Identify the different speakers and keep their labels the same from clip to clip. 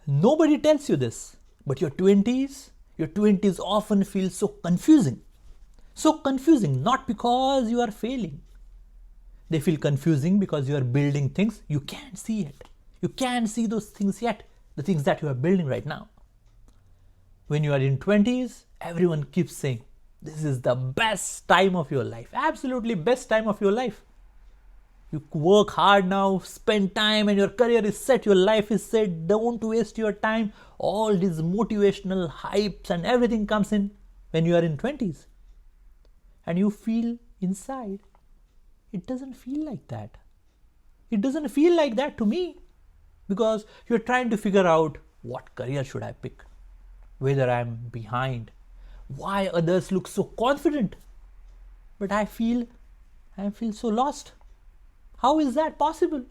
Speaker 1: Nobody tells you this, but your 20s often feel so confusing. So confusing, not because you are failing. They feel confusing because you are building things you can't see yet. You can't see those things yet, the things that you are building right now. When you are in 20s, everyone keeps saying, this is the best time of your life, absolutely best time of your life. You work hard now, spend time, and your career is set, your life is set, don't waste your time. All these motivational hypes and everything comes in when you are in 20s. And you feel inside, it doesn't feel like that. It doesn't feel like that to me, because you're trying to figure out what career should I pick, whether I'm behind, why others look so confident, but I feel so lost. How is that possible?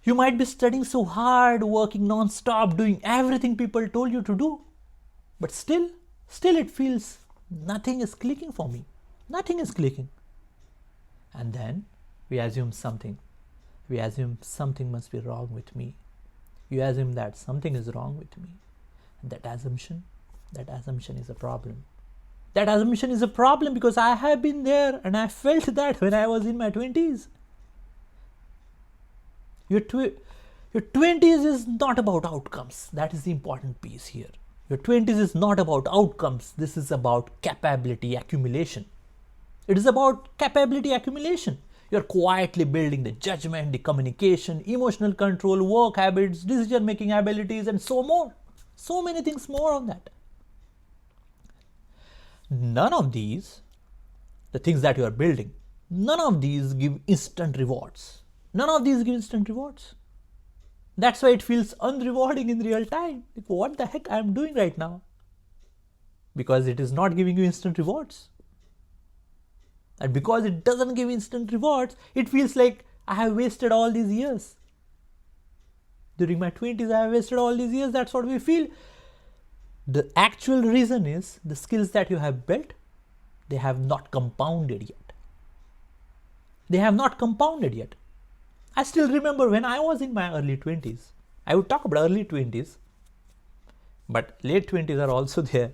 Speaker 1: You might be studying so hard, working non-stop, doing everything people told you to do, but still it feels nothing is clicking for me. Nothing is clicking. And then we assume something. We assume something must be wrong with me. You assume that something is wrong with me. And that assumption is a problem. That assumption is a problem because I have been there and I felt that when I was in my 20s. Your 20s is not about outcomes. That is the important piece here. Your 20s is not about outcomes. This is about capability accumulation. It is about capability accumulation. You're quietly building the judgment, the communication, emotional control, work habits, decision-making abilities, and so more. So many things more on that. None of these, the things that you are building, none of these give instant rewards. None of these give instant rewards. That's why it feels unrewarding in real time. Like, what the heck I'm doing right now? Because it is not giving you instant rewards. And because it doesn't give instant rewards, it feels like I have wasted all these years. During my 20s, I have wasted all these years. That's what we feel. The actual reason is the skills that you have built, they have not compounded yet. They have not compounded yet. I still remember when I was in my early 20s. I would talk about early 20s, but late 20s are also there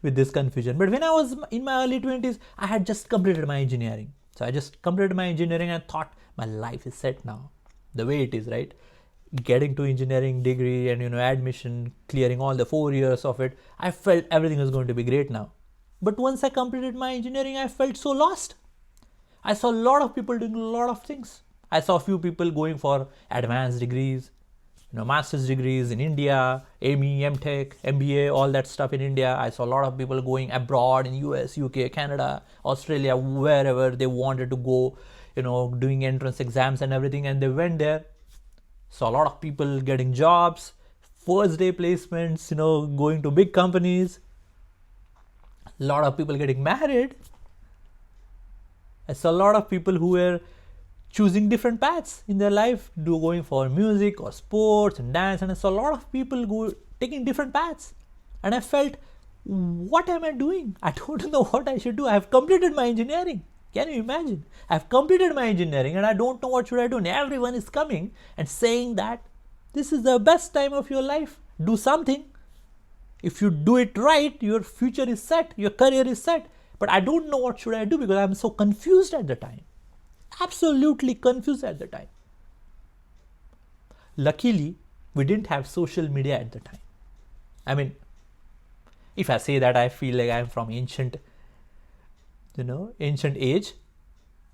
Speaker 1: with this confusion. But when I was in my early 20s, I had just completed my engineering. So I just completed my engineering and thought my life is set now. The way it is, right? Getting to engineering degree and admission, clearing all the 4 years of it, I felt everything was going to be great now. But once I completed my engineering, I felt so lost. I saw a lot of people doing a lot of things. I saw a few people going for advanced degrees, master's degrees in India, ME, MTech, MBA, all that stuff in India. I saw a lot of people going abroad in US, UK, Canada, Australia, wherever they wanted to go, doing entrance exams and everything, and they went there. Saw a lot of people getting jobs, first day placements, going to big companies. A lot of people getting married. I saw a lot of people who were choosing different paths in their life, going for music or sports and dance, and I saw a lot of people taking different paths. And I felt, what am I doing? I don't know what I should do. I have completed my engineering. Can you imagine? I've completed my engineering and I don't know what should I do. And everyone is coming and saying that this is the best time of your life. Do something. If you do it right, your future is set, your career is set. But I don't know what should I do because I'm so confused at the time. Absolutely confused at the time. Luckily, we didn't have social media at the time. I mean, if I say that I feel like I'm from ancient age,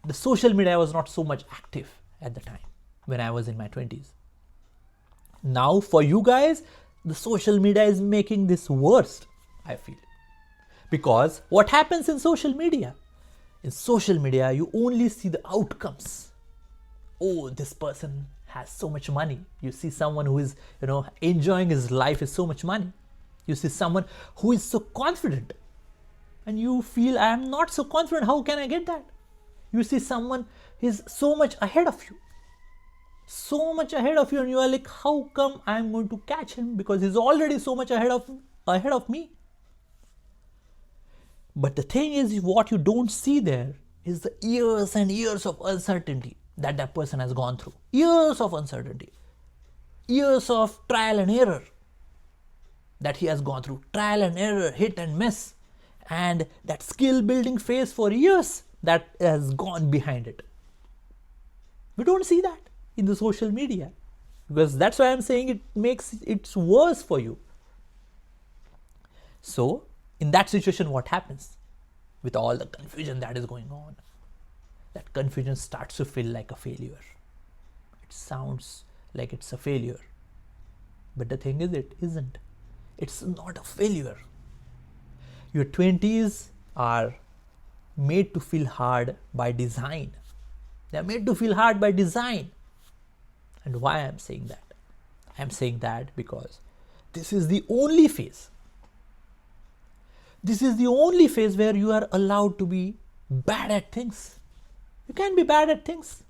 Speaker 1: the social media was not so much active at the time when I was in my 20s. Now for you guys, the social media is making this worse, I feel. Because what happens in social media? In social media, you only see the outcomes. Oh, this person has so much money. You see someone who is, enjoying his life with so much money. You see someone who is so confident. And you feel, I am not so confident. How can I get that? You see someone is so much ahead of you. So much ahead of you, and you are like, how come I am going to catch him? Because he's already so much ahead of me. But the thing is, what you don't see there is the years and years of uncertainty that person has gone through. Years of uncertainty. years of trial and error that he has gone through, trial and error, hit and miss, and that skill building phase for years that has gone behind it. We don't see that in the social media, because that's why I'm saying it makes it worse for you. So in that situation, what happens with all the confusion that is going on? That confusion starts to feel like a failure. It sounds like it's a failure, but the thing is, it isn't. It's not a failure. Your 20s are made to feel hard by design. They're made to feel hard by design. And why I'm saying that? I'm saying that because this is the only phase. This is the only phase where you are allowed to be bad at things. You can be bad at things.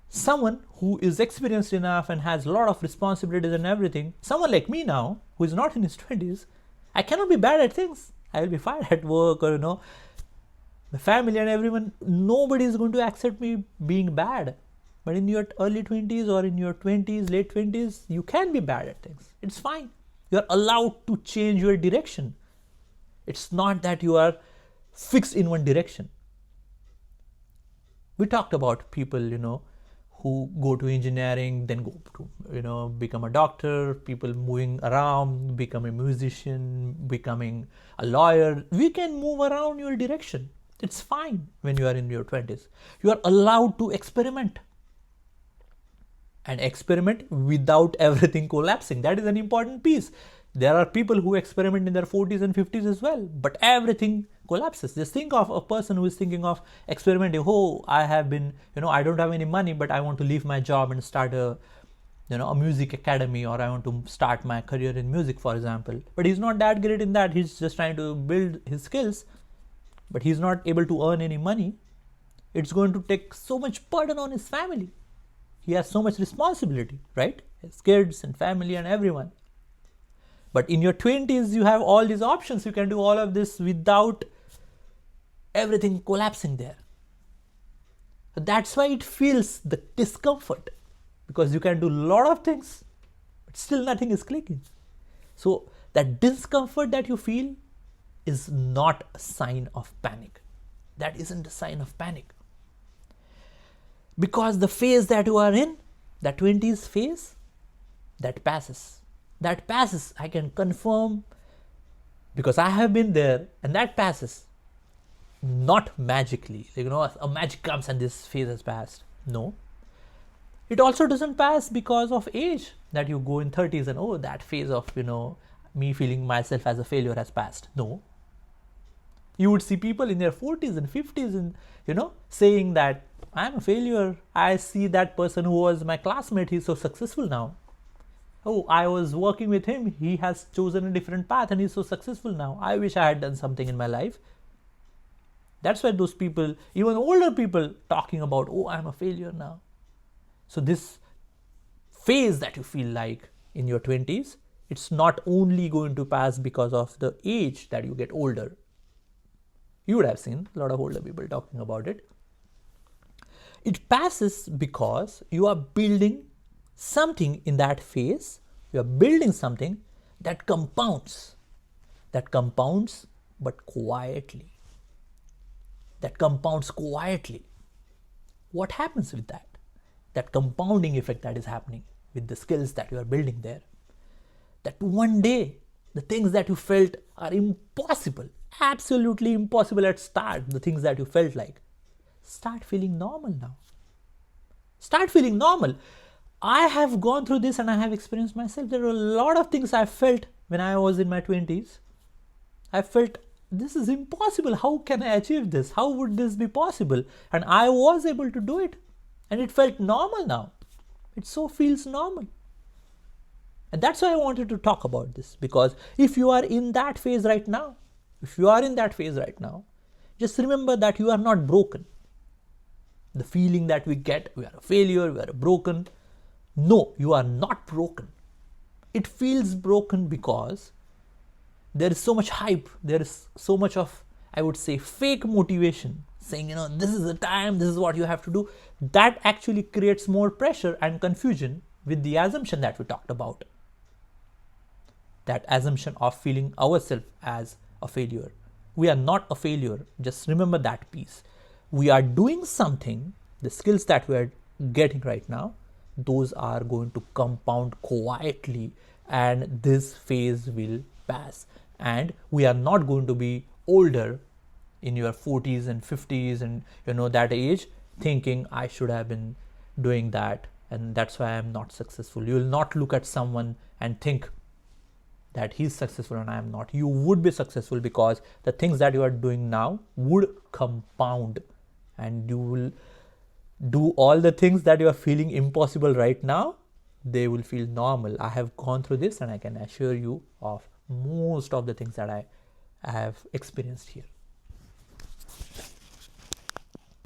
Speaker 1: Someone who is experienced enough and has a lot of responsibilities and everything, someone like me now, who is not in his 20s, I cannot be bad at things. I will be fired at work, or my family and everyone, nobody is going to accept me being bad. But in your early 20s or in your 20s, late 20s, you can be bad at things. It's fine. You're allowed to change your direction. It's not that you are fixed in one direction. We talked about people, who go to engineering, then go to, become a doctor, people moving around, become a musician, becoming a lawyer. We can move around your direction. It's fine when you are in your 20s. You are allowed to experiment. And experiment without everything collapsing. That is an important piece. There are people who experiment in their 40s and 50s as well, but everything collapses. Just think of a person who is thinking of experimenting. Oh, I have been, I don't have any money, but I want to leave my job and start a music academy, or I want to start my career in music, for example. But he's not that great in that. He's just trying to build his skills, but he's not able to earn any money. It's going to take so much burden on his family. He has so much responsibility, right? His kids and family and everyone. But in your 20s, you have all these options. You can do all of this without everything collapsing there. That's why it feels the discomfort, because you can do a lot of things, but still nothing is clicking. So that discomfort that you feel is not a sign of panic. That isn't a sign of panic. Because the phase that you are in, that 20s phase, that passes. That passes, I can confirm, because I have been there, and that passes. Not magically, a magic comes and this phase has passed. No. It also doesn't pass because of age, that you go in 30s and that phase of, me feeling myself as a failure has passed. No. You would see people in their 40s and 50s and, saying that I'm a failure. I see that person who was my classmate, he's so successful now. Oh, I was working with him, he has chosen a different path and he's so successful now. I wish I had done something in my life. That's why those people, even older people, talking about, I'm a failure now. So this phase that you feel like in your 20s, it's not only going to pass because of the age that you get older. You would have seen a lot of older people talking about it. It passes because you are building something in that phase. You are building something that compounds. That compounds, but quietly. That compounds quietly. What happens with that? That compounding effect that is happening with the skills that you are building there. That one day, the things that you felt are impossible, absolutely impossible at start, the things that you felt like, start feeling normal now. Start feeling normal. I have gone through this and I have experienced myself. There are a lot of things I felt when I was in my 20s. I felt, this is impossible. How can I achieve this? How would this be possible? And I was able to do it. And it felt normal now. It so feels normal. And that's why I wanted to talk about this. Because if you are in that phase right now, just remember that you are not broken. The feeling that we get, we are a failure, we are broken. No, you are not broken. It feels broken because there is so much hype. There is so much of, I would say, fake motivation. Saying, this is the time, this is what you have to do. That actually creates more pressure and confusion with the assumption that we talked about. That assumption of feeling ourselves as a failure. We are not a failure. Just remember that piece. We are doing something, the skills that we are getting right now, those are going to compound quietly, and this phase will pass. And we are not going to be older in your 40s and 50s and that age thinking I should have been doing that and that's why I'm not successful. You will not look at someone and think that he's successful and I am not. You would be successful because the things that you are doing now would compound, and you will do all the things that you are feeling impossible right now, they will feel normal. I have gone through this and I can assure you of most of the things that I have experienced here.